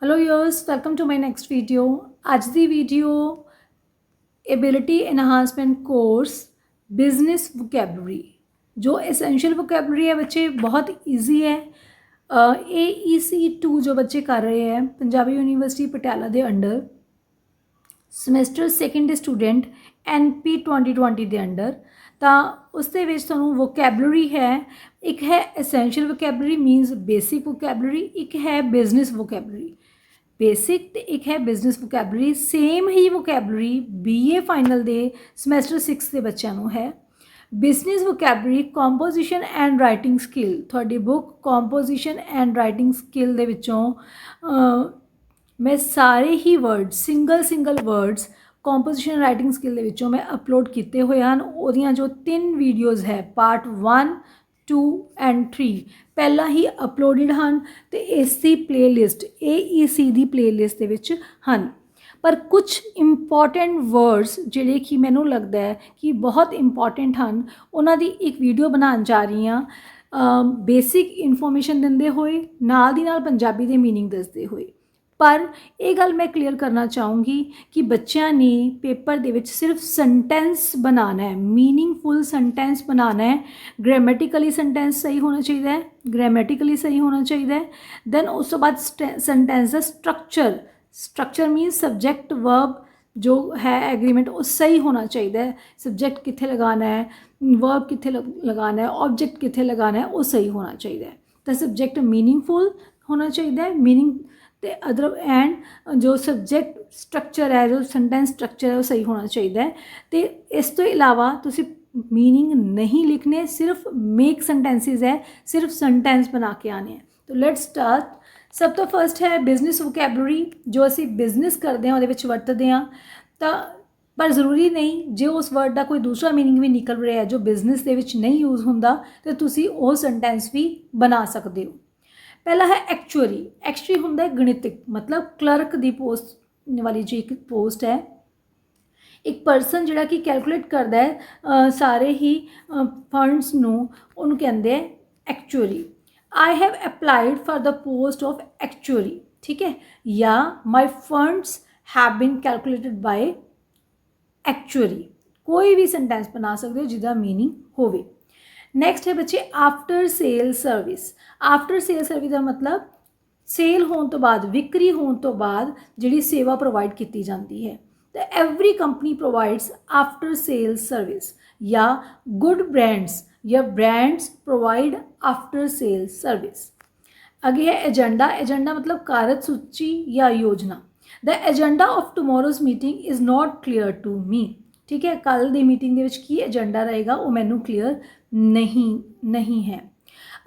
Hello yours, welcome to my next video. ਅੱਜ ਦੀ video ability enhancement course business vocabulary जो essential vocabulary है बच्चे बहुत इजी है। AEC 2 जो बच्चे कर रहे हैं पंजाबी यूनिवर्सिटी पटियाला के अंडर ਸਮੈਸਟਰ ਸੈਕੰਡ ਦੇ ਸਟੂਡੈਂਟ NP 2020 ਦੇ ਅੰਡਰ ਤਾਂ ਉਸ ਦੇ ਵਿੱਚ ਤੁਹਾਨੂੰ ਵੋਕੈਬਲਰੀ ਹੈ। ਇੱਕ ਹੈ essential vocabulary means basic vocabulary, ਇੱਕ ਹੈ ਬਿਜ਼ਨਸ ਵੋਕੈਬਲਰੀ ਬੇਸਿਕ ਤੇ ਇੱਕ ਹੈ ਬਿਜ਼ਨਸ ਵੋਕੈਬਲਰੀ। ਸੇਮ ਹੀ ਵੋਕੈਬਲਰੀ BA ਫਾਈਨਲ ਦੇ ਸਮੈਸਟਰ 6 ਦੇ ਬੱਚਿਆਂ ਨੂੰ ਹੈ। Business vocabulary composition and writing skill, ਤੁਹਾਡੀ book composition and writing skill ਦੇ ਵਿੱਚੋਂ मैं सारे ही word single words composition writing skill दे विचों मैं अपलोड किए हुए हैं। ओदियां जो 3 वीडियोज़ है पार्ट 1, 2 एंड 3 पहला ही अपलोडिड हैं तो इसकी प्लेलिस्ट AEC की प्लेलिस्ट दे विच हैं। पर कुछ इंपॉर्टेंट वर्ड्स जिहड़े कि मैनूं लगता है कि बहुत इंपॉर्टेंट हैं उन्हां दी एक वीडियो बनाउण जा रही हाँ। बेसिक इन्फॉर्मेशन दिंदे होए नाल दी नाल पंजाबी दे मीनिंग दसदे होए। पर यह गल मैं क्लीयर करना चाहूँगी कि बच्चों ने पेपर दे विच सिर्फ सेंटेंस बनाना है, मीनिंगफुल सेंटेंस बनाना है। ग्रैमेटिकली सेंटेंस सही होना चाहिए, ग्रैमेटिकली सही होना चाहिए। दैन उस तो बाद सेंटेंस का स्ट्रक्चर मीनस सब्जैक्ट वर्ब जो है एग्रीमेंट वो सही होना चाहिए। सब्जैक्ट कित्थे लगाना है, वर्ब कित्थे लगाना है, ऑब्जेक्ट कित्थे लगाना है, वो सही होना चाहिए। तो सब्जैक्ट मीनिंगफुल होना चाहिए, मीनिंग तो अदर एंड जो सब्जैक्ट स्ट्रक्चर है, जो सेंटेंस स्ट्रक्चर है वो सही होना चाहिए। तो इस तो इलावा तुसी मीनिंग नहीं लिखने, सिर्फ मेक सेंटेंसिस है, सिर्फ सेंटेंस बना के आने हैं। तो लेट्स स्टार्ट। सब तो फर्स्ट है बिजनेस वोकैबलरी जो असी बिजनेस करते हैं वो वरतते हैं। तो पर जरूरी नहीं जो उस वर्ड का कोई दूसरा मीनिंग भी निकल रहा है जो बिजनेस के नहीं यूज़ होंदा तो तुसी वो सेंटेंस भी बना सकते हो। पहला है एक्चुअरी। एक्चुअरी होंदा है गणितिक, मतलब क्लर्क की पोस्ट वाली जो एक पोस्ट है, एक परसन जिहड़ा कि कैलकुलेट करता है सारे ही फंड्स नूं, उन्होंने कहते हैं actuary. I have applied for the post of actuary, ठीक है, या my funds have been calculated by actuary. कोई भी सेंटेंस बना सकते हो जिसका मीनिंग होवे। नैक्सट है बच्चे after sale service. After sale service का मतलब सेल होने तो बाद, विक्री होने तो बाद जिहड़ी सेवा प्रोवाइड की जाती है। तो every company provides after sale service, या गुड ब्रांड्स या brands provide after sale service. आगे है एजेंडा। एजेंडा मतलब कार्यसूची या योजना। The agenda of tomorrow's meeting is not clear to me, ठीक है, कल की मीटिंग के की एजेंडा रहेगा वो मैनू क्लीयर नहीं है।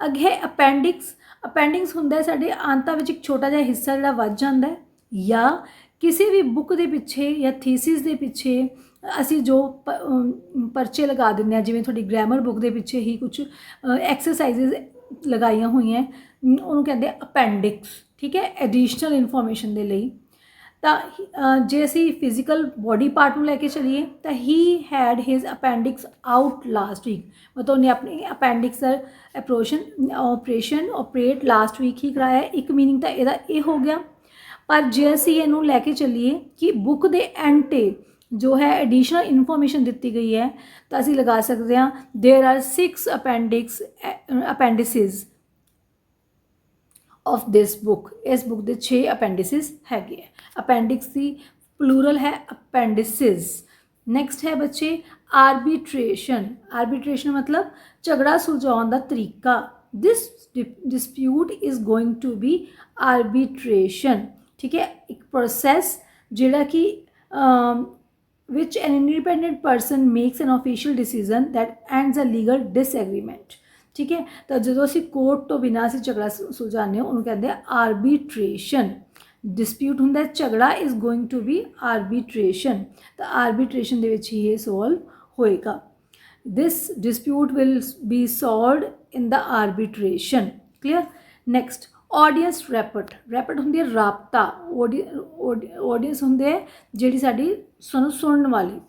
अगे है अपेंडिक्स। अपेंडिक्स होंदा है साडे आंतां विच एक छोटा जिहा हिस्सा जिहड़ा वध जांदा है, या किसी भी बुक के पिछे या थीसिस के पिछे असी जो परचे लगा दिंदे हां, जिवें तुहाडी ग्रैमर बुक के पिछे ही कुछ एक्सरसाइजिज लगाइया हुई हैं, उन्होंने कहते अपेंडिक्स, ठीक है, एडिशनल इन्फॉर्मेशन के लिए। तो जे असी फिजिकल बॉडी पार्ट में लैके चलीए तो he had his appendix out last week, मतलब उन्हें अपनी अपेंडिक्स का ऑपरेट लास्ट वीक ही कराया। एक मीनिंग तो यह हो गया। पर जे असी इनू लैके चलीए कि बुक के एंड ते जो है एडिशनल इन्फॉर्मेशन दी गई है तो असी लगा सकते हैं there are 6 appendices of this book. इस बुक के 6 अपेंडिसिस है। अपेंडिक्स की प्लूरल है अपेंडिसिस। नैक्सट है बच्चे आर्बिट्रेशन। आर्बिट्रेशन मतलब झगड़ा सुलझाने का तरीका। This dispute is going to be arbitration, ठीक है, एक प्रोसैस जिहड़ा कि which an independent person makes an official decision that ends a legal disagreement, ठीक है। तो जो असी कोर्ट तो बिना असी झगड़ा सुलझाने उन्होंने कहते हैं आर्बिट्रेशन। डिस्प्यूट होंदा झगड़ा is going to be arbitration, तो आर्बिट्रेशन दे विच ही ये सॉल्व होएगा। This dispute will be solved in the arbitration, clear. Next audience rapport. Rapport होंदी है राबता। ऑडियंस होंदे है जिहड़ी साडी सुनने वाली।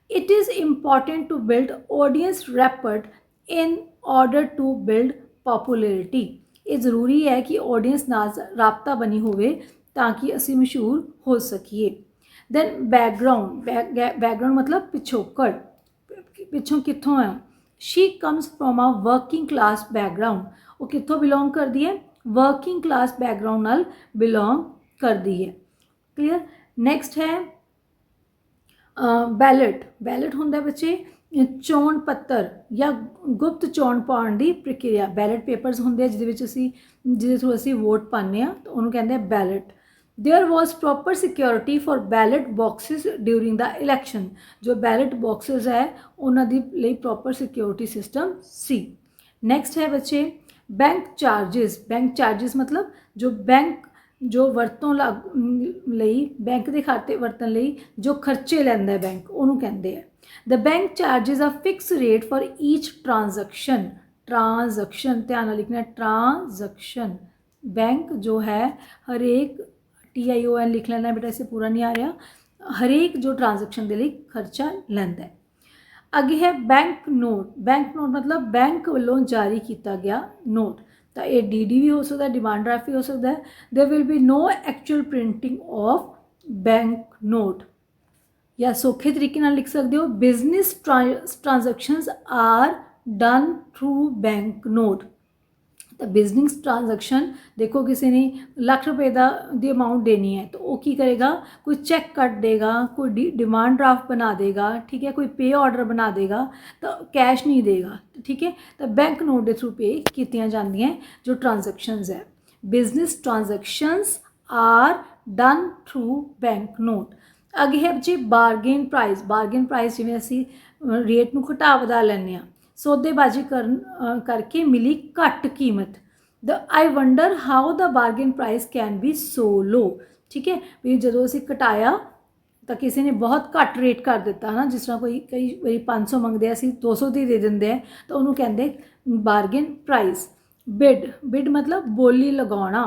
It is important to build audience rapport in order to build popularity. ये जरूरी है कि ऑडियंस नाल राबता बनी होवे ताकि असी मशहूर हो सकीए। दैन बैकग्राउंड मतलब पिछोकड़, पिछों कित्थों है। She comes from a working class background, वो कित्थों बिलोंग करती है, वर्किंग क्लास बैकग्राउंड नाल बिलोंग करती है। क्लियर। नेक्स्ट है बैलेट। बैलेट होंदा बच्चे चोण पत्तर या गुप्त चोण पाउण दी प्रक्रिया। बैलेट पेपर्स होंदे जिहदे थ्रू असी वोट पाने आ, तो उन्होंने कहते हैं ballot. There was proper security for ballot boxes during the election, जो बैलेट बॉक्सिस है उन्होंने प्रॉपर सिक्योरिटी सिस्टम सी। नैक्सट है बच्चे बैंक चार्जिस। बैंक चार्जिस मतलब जो बैंक जो वरतों लई बैंक के खाते वरतन लई जो खर्चे लैंदा है बैंक, उन्होंने कहते हैं। The bank charges a fix rate for each transaction. Transaction ध्यान नाल लिखना, ट्रांजैक्शन। बैंक जो है हरेक TION लिख लेना बेटा, इसे पूरा नहीं आ रहा, हरेक जो ट्रांजैक्शन के लिए खर्चा लैंदा है। अगे है बैंक नोट। बैंक नोट मतलब बैंक वालों जारी किया गया नोट, तो ये DD भी हो सकता है, डिमांड ड्राफ्ट भी हो सकता है। There will be no actual printing of bank note, या सौखे तरीके नाल लिख सकते हो business transactions are done through bank note. तो बिजनेस ट्रांजैक्शन देखो किसी ने लाख रुपए दी अमाउंट देनी है, तो वो की करेगा, कोई चैक कट देगा, कोई डिमांड ड्राफ्ट बना देगा, ठीक है, कोई पे ऑर्डर बना देगा, तो कैश नहीं देगा, ठीक है। तो बैंक नोट के थ्रू पे कीतियां जांदियां जो ट्रांजैक्शंस है। Business transactions are done through bank note. अगे है जी बारगेन प्राइस। बारगेन प्राइस जिवें असी रेट नूं घटा वधा लैंदे आ, सौदेबाजी करके मिली घट कीमत। I wonder how the bargain price can be so low, ठीक है, भी जो असी घटाया तो किसी ने बहुत घट रेट कर दिता है ना, जिस तरह कोई कई बारी 500 मंगते असी 200 दी दे देंगे हैं, तो उन्होंने कहते बारगेन प्राइस। बिड। बिड मतलब बोली लगाना।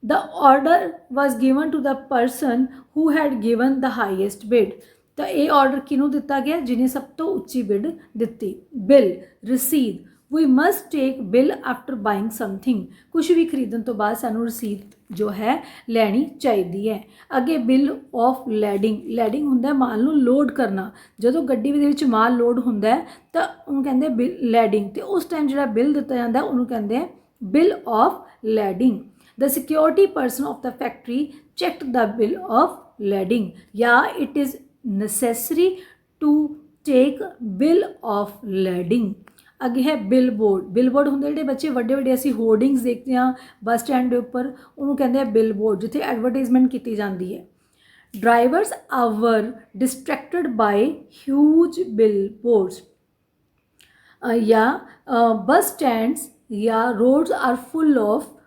The order was given to the person who had given the highest bid. तो ये ऑर्डर किनू दिता गया, जिन्हें सब तो उच्ची बिड दी। बिल। रसीद। We must take bill after buying something. कुछ भी खरीदन तो बाद सानू रसीद जो है लैनी चाहिए है। अगे बिल ऑफ लैडिंग। लैडिंग होंदा माल नू लोड करना, जो गड्डी दे विच माल लोड होंदा है तो उन्होंने कहते बिल लैडिंग, तो उस टाइम जो बिल दिता जाता है उन्होंने कहते हैं bill of lading. The security person of the factory checked the bill of lading, या it is necessary to take bill of lading। अगे है बिल बोर्ड। बिल बोर्ड होंगे जो बच्चे वड्डे वड्डे असी होर्डिंग्स देखते हैं बस स्टैंड के उपर, उन्होंने कहते हैं बिल बोर्ड, जिथे एडवरटाइजमेंट की जाती है। Drivers are distracted by huge billboards, या बस स्टैंड्स या roads are full of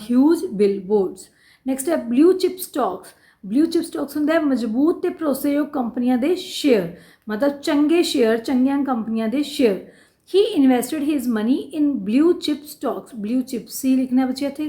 huge billboards. Next है blue chip stocks. Blue chip stocks होंगे मजबूत ते भरोसेयोग कंपनियों के शेयर, मतलब चंगे शेयर, चंगियां कंपनियों के शेयर। He invested his money in blue chip stocks. Blue chip सी लिखना बच्चे, इतने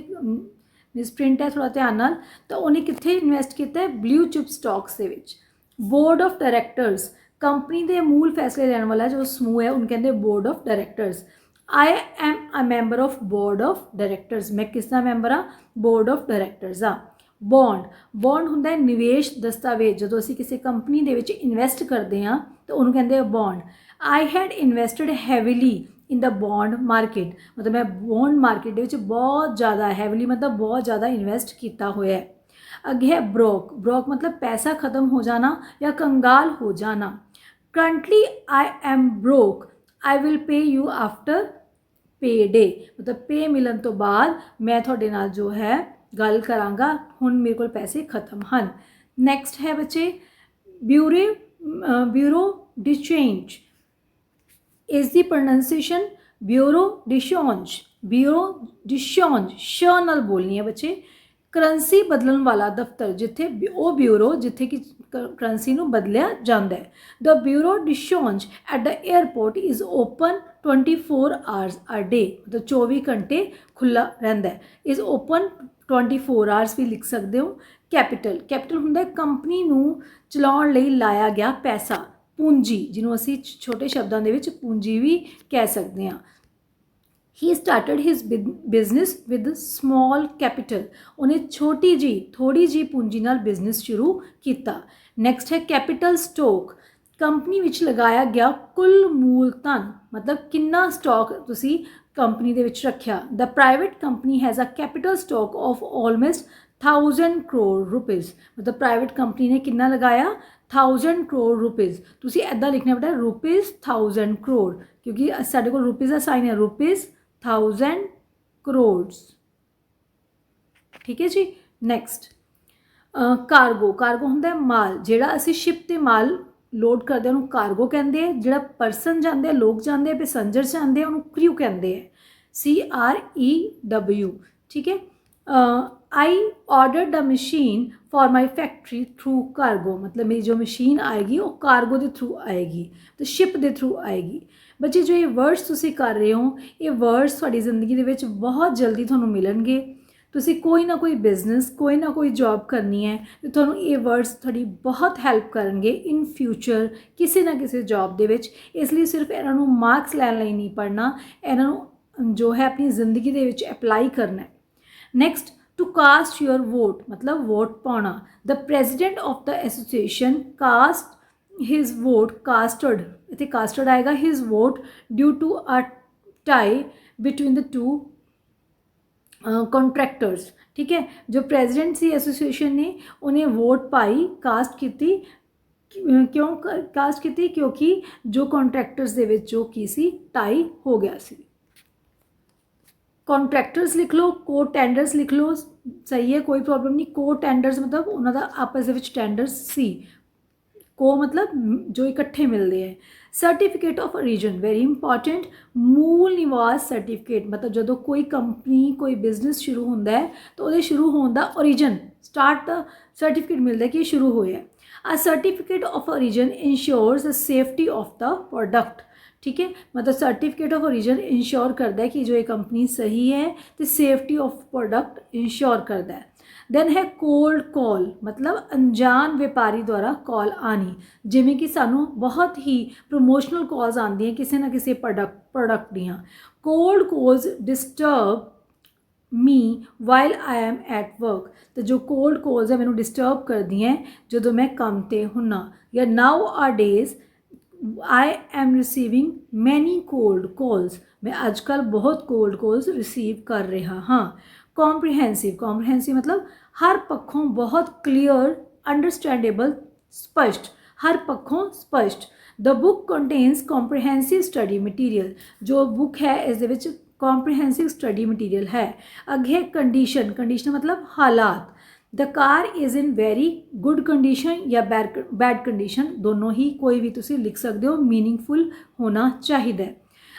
मिसप्रिंट है थोड़ा ध्यान नाल, तो उन्हें कितने इन्वेस्ट किया है, ब्लू चिप स्टॉक्स के विच। Board of directors. कंपनी के मूल फैसले लैन वाला जो समूह है उन्हें कहते board of directors. I am a member of board of directors. मैं किसका मैंबर हाँ, बोर्ड ऑफ डायरैक्टर्स हाँ। बॉन्ड। बॉन्ड होंदा है निवेश दस्तावेज, जो असी किसी कंपनी दे विच इन्वेस्ट करते हैं तो उन्होंने कहते हैं bond. I had invested heavily in the bond market, मतलब मैं बॉन्ड मार्केट दे विच बहुत ज़्यादा, हैवीली मतलब बहुत ज़्यादा इन्वेस्ट किया हुआ है। अगे है ब्रोक। ब्रोक मतलब पैसा खत्म हो जाना या कंगाल हो जाना। Currently I am broke, I will pay you after पे डे, मतलब पे मिलन तो बाद मैं थोड़े नाल जो है गल करांगा, हुण मेरे को पैसे खत्म हैं। नैक्सट है बच्चे ब्यूरो डी चेंज। इस दी pronunciation bureau de change, bureau de change, श नाल बोलनी है बच्चे। करंसी बदलन वाला दफ्तर, जिथे वो ब्यूरो जिथे कि करंसी नूं बदलिया जाता है। The bureau de change at the airport is open 24 hours a day, मतलब 24 घंटे खुला रहिंदा है। इज़ ओपन 24 आवर्स भी लिख सकते हो। कैपिटल। कैपिटल होंदा कंपनी नूं चलाउण लई लाया गया पैसा, पूंजी, जिन्हों असी छोटे शब्दों के विच पूंजी भी कह सकते हैं। He started his business with small capital, उन्हें छोटी जी थोड़ी जी पूंजी नाल बिजनेस शुरू किया। नैक्सट है कैपिटल स्टॉक, कंपनी विच लगाया गया कुल मूल धन, मतलब कितना स्टॉक तुसी कंपनी दे विच रखिया। The private company has a capital stock of almost 1000 crore rupees, मतलब प्राइवेट कंपनी ने कितना लगाया 1000 करोड़ रुपीज़। तुसी ऐदा लिखना बेटा रुपीज़ 1000 करोड़, क्योंकि साढ़े को रुपीज़ का साइन है, रुपीज़ 1000 करोड़। ठीक है जी। नैक्सट कार्गो, कार्गो होंदा है माल, जिहड़ा असी शिप ते माल लोड करते हैं कार्गो कहते हैं, जिहड़ा परसन जाते हैं लोग जाते हैं पैसेंजर जाते हैं उन्होंने क्रू कहते हैं, CREW। ठीक है। I order the machine for my factory through cargo, मतलब मेरी जो मशीन आएगी वो कार्गो के थ्रू आएगी, तो शिप के थ्रू आएगी। बच्चे जो ये वर्ड्स तुसी कर रहे हो, ये वर्ड्स तुहाडी जिंदगी दे विच बहुत जल्दी तुहानूं मिलणगे। तुसी कोई ना कोई बिजनेस कोई ना कोई जॉब करनी है तो तुहानूं ये वर्ड्स थोड़ी बहुत हैल्प करनगे इन फ्यूचर किसी ना किसी जॉब दे विच। इसलिए सिर्फ इन्हां नूं मार्क्स लैण लई नहीं पढ़ना, इन्हां नूं जो है अपनी जिंदगी दे विच अप्लाई करना है। Next to cast your vote, मतलब वोट पाना। The president of the association cast his vote, casted इत्थे कास्टड आएगा, his vote due to a tie between the two contractors. ठीक है। जो प्रेजिडेंट सी एसोसिएशन ने उन्हें वोट पाई कास्ट की, क्यों कास्ट की, क्योंकि जो कॉन्ट्रैक्टर्स दे विच जो की सी टाई हो गया सी। कॉन्ट्रैक्टर्स लिख लो, को टेंडर्स लिख लो, सही है कोई प्रॉब्लम नहीं। को टेंडर्स मतलब उन्होंने आपस दे विच टेंडर्स सी, को मतलब जो इकट्ठे मिलते हैं। Certificate of origin very important, मूल निवास सर्टिफिकेट, मतलब जो कोई कंपनी कोई बिजनेस शुरू होता है तो वो शुरू होने का ओरिजिन स्टार्ट द सर्टिफिकेट मिलता है कि शुरू होया। A certificate of origin ensures the safety of the product. ठीक है, मतलब सर्टिफिकेट ऑफ ओरिजिन इंश्योर करता है कि जो ये कंपनी सही है तो सेफ्टी ऑफ प्रोडक्ट इंश्योर करता है। दैन है कोल्ड कॉल, मतलब अनजान व्यापारी द्वारा कॉल आनी, जिमें कि सानू बहुत ही प्रमोशनल कॉल्स आती हैं किसी ना किसी प्रोडक्ट दियाँ। Cold calls disturb me while I am at work, तो जो कोल्ड कॉल्स है मैनू डिस्टर्ब करती हैं जो मैं काम ते हुन्ना। या nowadays I am receiving many cold calls, मैं आजकल बहुत कोल्ड कॉल्स रिसीव कर रहा हाँ। कॉम्प्रीहेंसिव, कॉम्प्रीहेंसिव मतलब हर पक्षों बहुत क्लियर, अंडरस्टैंडेबल, स्पष्ट, हर पक्षों स्पष्ट। The book contains comprehensive study material, जो बुक है इस दे विच कॉम्प्रीहेंसिव स्टडी मटीरियल है। अगे कंडीशन, कंडीशन मतलब हालात। The car is in very good condition या बैड कंडीशन, दोनों ही कोई भी तुसी लिख सकते हो, मीनिंगफुल होना चाहिए।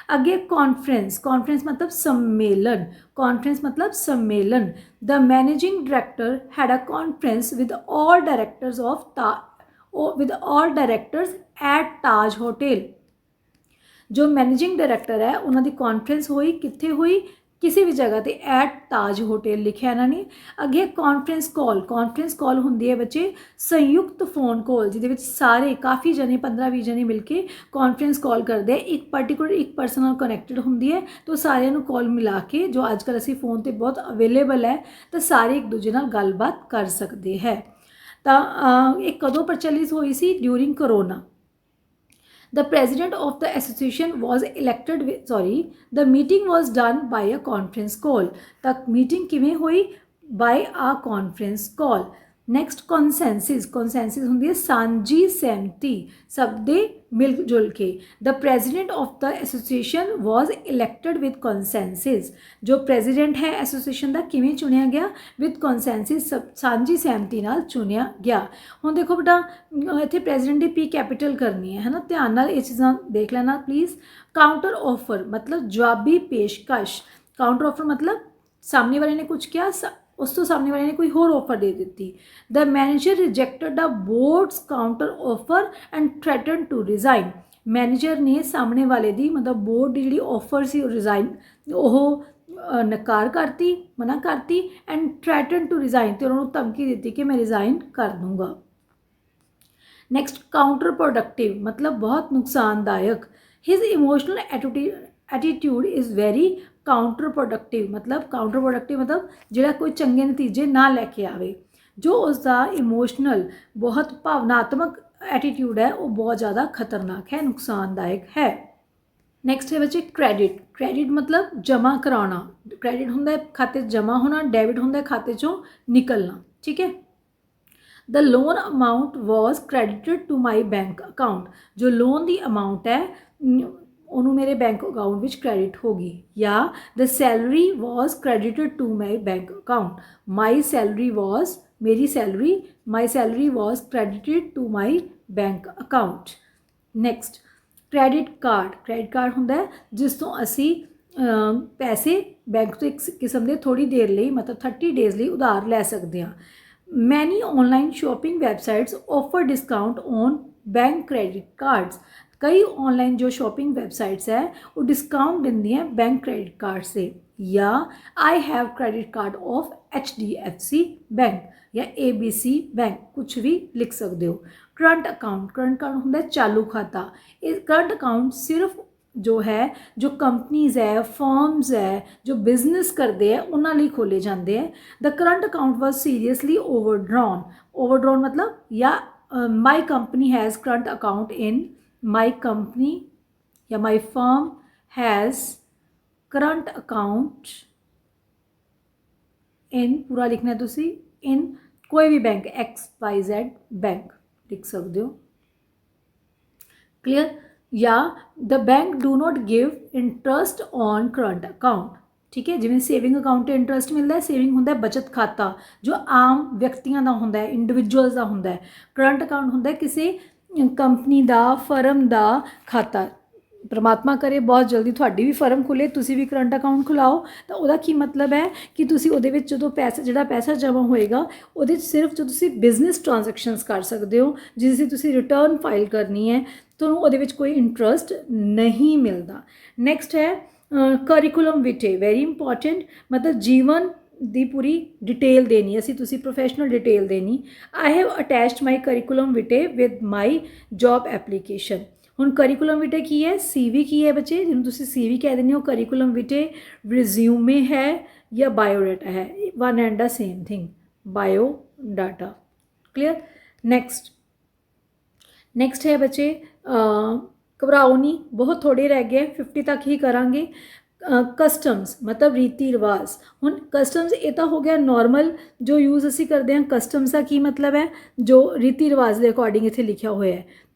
अगे कॉन्फ्रेंस, कॉन्फ्रेंस मतलब सम्मेलन, कॉन्फ्रेंस मतलब सम्मेलन। The managing director had a conference with all directors at Taj hotel, जो मैनेजिंग डायरेक्टर है उन्होंने कॉन्फ्रेंस हुई कित्थे हुई, किसी भी जगह ते एट ताज होटल लिखा इन्होंने। अगे कॉन्फ्रेंस कॉल, कॉन्फ्रेंस कॉल होंदी है बच्चे संयुक्त फोन कॉल, जिहदे विच सारे काफ़ी जने 15-20 जने मिलके कॉन्फ्रेंस कॉल करते हैं, एक पर्टिकुलर एक पर्सन नाल कनैक्टेड होंदी है तो सारिਆਂ ਨੂੰ कॉल मिला के, जो अजकल असी फोन ते बहुत अवेलेबल है तो सारे एक दूजे नाल गलबात कर सकते हैं। तो एक कदों प्रचलित हुई सी during corona. The president of the association was elected the meeting was done by a conference call, तक meeting किवें हुई by a conference call। Next consensus, consensus होंदी है सांझी सहमति, सब दे मिलजुल के। The president of the association was elected with consensus, जो प्रेजिडेंट है एसोसीएशन का किवें चुनिया गया, विद कॉन्सेंसिस, सांझी सहमति नाल चुनिया गया। हुण देखो बेटा इत्थे प्रेजिडेंट की पी कैपिटल करनी है ना, ध्यान नाल ये चीज़ां देख लेना प्लीज़। काउंटर ऑफर मतलब जवाबी पेशकश, काउंटर ऑफर मतलब सामने वाले ने कुछ किया उस तो सामने वाले ने कोई होर ऑफर दे दी। The manager rejected the board's counter offer and threaten to resign, manager ने सामने वाले दी मतलब बोर्ड की जी ऑफर सी रिजाइन वो नकार करती, मना करती, एंड थ्रेटन टू रिजाइन, तो उन्होंने धमकी दी कि मैं रिजाइन कर दूँगा। नैक्सट काउंटर प्रोडक्टिव मतलब बहुत नुकसानदायक। His emotional attitude is very counter productive मतलब ਜਿਹੜਾ ਕੋਈ ਚੰਗੇ ਨਤੀਜੇ ਨਾ ਲੈ ਕੇ ਆਵੇ। ਜੋ ਉਸਦਾ ਇਮੋਸ਼ਨਲ ਬਹੁਤ ਭਾਵਨਾਤਮਕ ਐਟੀਟਿਊਡ ਹੈ ਉਹ ਬਹੁਤ ਜ਼ਿਆਦਾ ਖਤਰਨਾਕ ਹੈ, ਨੁਕਸਾਨਦਾਇਕ ਹੈ। ਨੈਕਸਟ ਹੈ ਬੱਚੇ ਕ੍ਰੈਡਿਟ मतलब ਜਮ੍ਹਾਂ ਕਰਾਉਣਾ। ਕ੍ਰੈਡਿਟ ਹੁੰਦਾ ਹੈ ਖਾਤੇ 'ਚ ਜਮ੍ਹਾਂ ਹੋਣਾ, ਡੈਬਿਟ ਹੁੰਦਾ ਹੈ ਖਾਤੇ 'ਚੋਂ ਨਿਕਲਣਾ। ਠੀਕ ਹੈ। The loan amount was credited to my bank account. जो लोन की अमाउंट है ਉਹਨੂੰ ਮੇਰੇ ਬੈਂਕ ਅਕਾਊਂਟ ਵਿੱਚ ਕ੍ਰੈਡਿਟ ਹੋ ਗਈ। ਜਾਂ the salary was credited to my bank account. My salary was credited to my bank account. Next credit card ਹੁੰਦਾ ਜਿਸ ਤੋਂ ਅਸੀਂ ਪੈਸੇ ਬੈਂਕ ਤੋਂ ਇੱਕ ਕਿਸਮ ਦੇ ਥੋੜ੍ਹੀ ਦੇਰ ਲਈ ਮਤਲਬ 30 ਡੇਜ਼ ਲਈ ਉਧਾਰ ਲੈ ਸਕਦੇ ਹਾਂ। Many online shopping websites offer discount on bank credit cards. कई ऑनलाइन जो शॉपिंग वेबसाइट्स है वो डिस्काउंट देंदी हैं बैंक क्रेडिट कार्ड से। या I have credit card of HDFC bank या ABC बैंक, कुछ भी लिख सकते हो। करंट अकाउंट होंदा चालू खाता। इस करंट अकाउंट सिर्फ जो है जो कंपनीज़ है, फर्म्स है, जो बिजनेस करते हैं उन्होंने लिए खोले जाते हैं। The current account was seriously overdrawn मतलब या my company has current account in my company या my firm has current account in पूरा लिखना है तुसी इन कोई भी बैंक XYZ बैंक लिख सकते हो। क्लियर। या the bank do not give interest on current account. ठीक है। जिवें सेविंग अकाउंट ते इंटरस्ट मिलता है, सेविंग होंदा है बचत खाता जो आम व्यक्तियों का होंदा है, इंडिविजुअल्स का होंदा है। करंट अकाउंट होंदा है किसी कंपनी का, फर्म का खाता। परमात्मा करे बहुत जल्दी थोड़ी भी फर्म खुले, तुसी भी करंट अकाउंट खुलाओ। तो वह की मतलब है कि तुसी उहदे विच जो पैसा जिहड़ा पैसा जमा होएगा उहदे सिर्फ जो तुसी बिजनेस ट्रांजैक्शनस कर सकते हो, जिस तुसी रिटर्न फाइल करनी है तो उहदे विच कोई इंटरस्ट नहीं मिलता। नैक्सट है करिकुलम विटे, वेरी इंपॉर्टेंट मतलब जीवन ਦੀ ਪੂਰੀ डिटेल देनी ਅਸੀਂ ਤੁਸੀਂ प्रोफैशनल डिटेल देनी। I have attached my curriculum Vite with my job application. ਹੁਣ करिकुलम विटे की है, CV की है बच्चे, जिन्होंने तुसी CV कह देने हो। करिकुलम विटे रिज्यूमे है या बायोडाटा है, one and the same thing, biodata. Clear. Next है बच्चे घबराओ नहीं, बहुत थोड़े रह गए, 50 तक ही करांगे। कस्टम्स मतलब रीति रिवाज। हुण कस्टम्स ये तो हो गया नॉर्मल जो यूज़ असी करते हैं। कस्टम्स का की मतलब है जो रीति रिवाज के अकॉर्डिंग इत्थे लिखा हुआ है।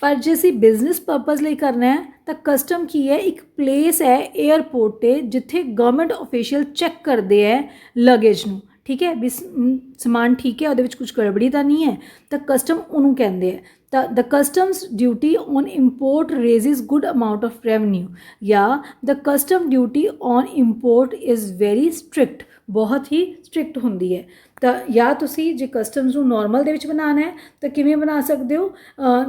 पर जे असी बिजनेस परपज़ लिए करना है तो कस्टम की है, एक प्लेस है एयरपोर्ट पर जिथे गवर्नमेंट ऑफिशियल चैक करते हैं लगेज नूं। ठीक है भी समान ठीक है, वो कुछ गड़बड़ी तो नहीं है, तो कस्टम उन्होंने कहते हैं। तो the customs duty on import raises good amount of revenue. या the custom duty on import is very strict, बहुत ही स्ट्रिक्ट होंदी है। तो या तुसी जे कस्टम्स नॉर्मल दे विच बनाना है तो किवें बना सकते हो।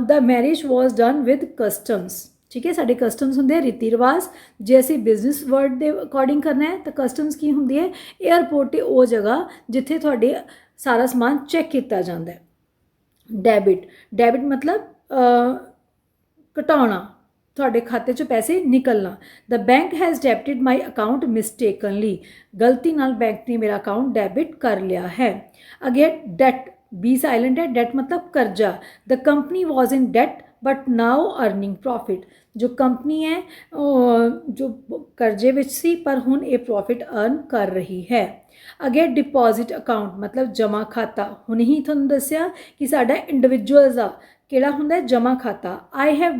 The marriage was done with customs. ठीक है। साढ़े कस्टम्स होंगे रीति रिवाज। जे असी बिजनेस वर्ड के अकॉर्डिंग करना है तो कस्टम्स की होंगी है एयरपोर्ट ते वो जगह जिथे थोड़े सारा समान चैक किया जाता है। डैबिट मतलब घटाना, थोड़े खाते चो पैसे निकलना। The bank has debited my account mistakenly, गलती नाल बैंक ने मेरा अकाउंट डेबिट कर लिया है। अगेन डेट, बी साइलेंट है, डेट मतलब कर्जा। The company was in debt but now earning profit. जो कंपनी है जो कर्जे विच सी पर हुण ये प्रॉफिट अर्न कर रही है। अगे डिपॉजिट अकाउंट मतलब जमा खाता। हुण ही तुहानूं दस्सिया कि साडा इंडिविजुअल्स दा किहड़ा हुंदा है जमा खाता। I have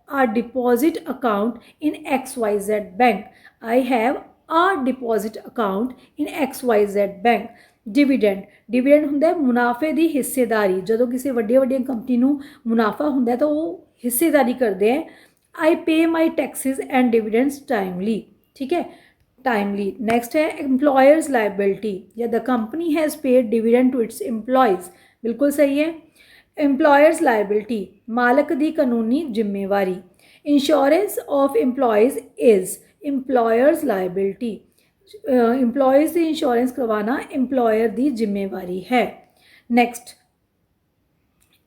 a deposit account in XYZ bank. I have a deposit account in XYZ bank. Dividend हुंदा है मुनाफे की हिस्सेदारी। जदों किसी वड्डिया कंपनी नूं मुनाफा हुंदा है तो वो हिस्सेदारी करते हैं। I pay my taxes and dividends timely. ठीक है, टाइमली। नैक्सट है एम्प्लॉयर्स लाइबिलिटी या the company has paid dividend to its employees. बिल्कुल सही है। एम्प्लॉयर्स लाइबिलिटी मालक की कानूनी जिम्मेवारी। Insurance of employees is employers liability. Employees की इंश्योरेंस करवाना एम्प्लॉयर की जिम्मेवारी है। नैक्सट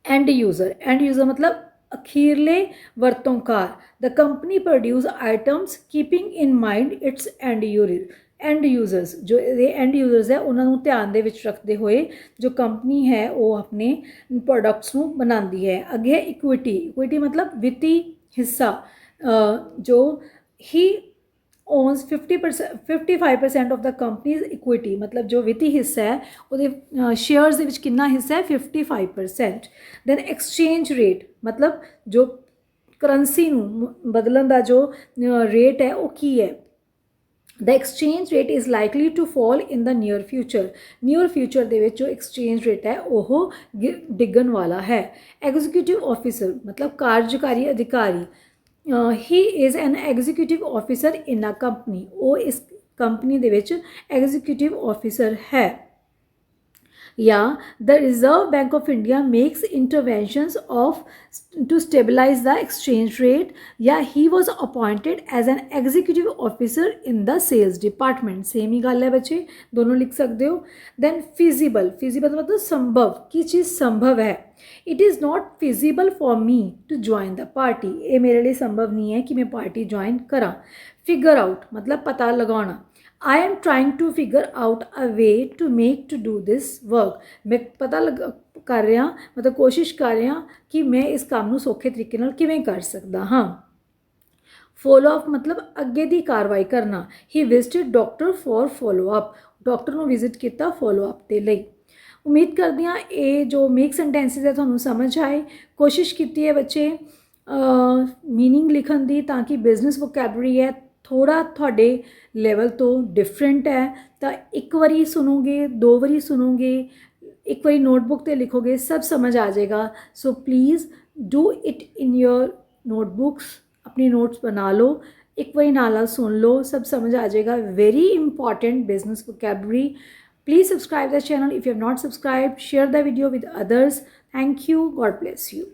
एंड यूज़र मतलब ਅਖੀਰਲੇ ਵਰਤੋਂਕਾਰ। The company produce items keeping in mind its end users. ਜੋ ਇਹਦੇ ਐਂਡ ਯੂਜ਼ਰਸ ਹੈ ਉਹਨਾਂ ਨੂੰ ਧਿਆਨ ਦੇ ਵਿੱਚ ਰੱਖਦੇ ਹੋਏ ਜੋ ਕੰਪਨੀ ਹੈ ਉਹ ਆਪਣੇ ਪ੍ਰੋਡਕਟਸ ਨੂੰ ਬਣਾਉਂਦੀ ਹੈ। ਅੱਗੇ ਇਕੁਇਟੀ ਮਤਲਬ ਵਿੱਤੀ ਹਿੱਸਾ। ਜੋ he owns 55% of the company's equity, ਮਤਲਬ ਜੋ ਵਿੱਤੀ ਹਿੱਸਾ ਹੈ ਉਹਦੇ ਸ਼ੇਅਰਸ ਦੇ ਵਿੱਚ ਕਿੰਨਾ ਹਿੱਸਾ ਹੈ 55%। ਦੈਨ ਐਕਸਚੇਂਜ ਰੇਟ ਮਤਲਬ ਜੋ ਕਰੰਸੀ ਨੂੰ ਬਦਲਣ ਦਾ ਜੋ ਰੇਟ ਹੈ ਉਹ ਕੀ ਹੈ। The exchange rate is likely to fall in the near future ਦੇ ਵਿੱਚ ਜੋ ਐਕਸਚੇਂਜ ਰੇਟ ਹੈ ਉਹ ਡਿੱਗਣ ਵਾਲਾ ਹੈ। ਐਗਜ਼ੀਕਿਊਟਿਵ ਆਫਿਸਰ ਮਤਲਬ ਕਾਰਜਕਾਰੀ ਅਧਿਕਾਰੀ। He is an executive officer in a company. ਉਹ ਇਸ ਕੰਪਨੀ ਦੇ ਵਿੱਚ ਐਗਜ਼ੀਕਿਊਟਿਵ ਆਫਿਸਰ ਹੈ। ਜਾਂ the reserve bank of India makes interventions to stabilise the exchange rate. ਜਾਂ he was appointed as an executive officer in the sales department. Same ਹੀ ਗੱਲ ਹੈ ਬੱਚੇ, ਦੋਨੋਂ ਲਿਖ ਸਕਦੇ ਹੋ। ਦੈਨ ਫਿਜ਼ੀਬਲ ਮਤਲਬ ਸੰਭਵ, ਕੀ ਚੀਜ਼ ਸੰਭਵ ਹੈ। It is not feasible for me to join the party. ये मेरे लिए संभव नहीं है कि मैं पार्टी ज्वाइन करा। फिगर आउट मतलब पता लगाना। I am trying to figure out a way to make to do this work. मैं पता कर रहा मतलब कोशिश कर रहा कि मैं इस काम नूं सौखे तरीके नाल किवें कर सकदा हाँ। फॉलो अप मतलब अगे दी कार्रवाई करना। He visited doctor for follow up. Doctor नूं विजिट किया फॉलो अप दे लई। उम्मीद करती हाँ ये जो मेक सेंटेंसिस है तुहानूं समझ आए। कोशिश की है बच्चे मीनिंग लिखण दी ताकि बिजनेस वोकैबलरी है थोड़ा थोड़े लैवल तो डिफरेंट है। तो एक बारी सुनोगे, दो बारी सुनोगे, एक बारी नोटबुक ते लिखोगे, सब समझ आ जाएगा। So please do it in your notebooks. अपनी नोट्स बना लो, एक बारी नाल सुन लो, सब समझ आ जाएगा। Very important business vocabulary. Please subscribe the channel if you have not subscribed. Share the video with others. Thank you. God bless you.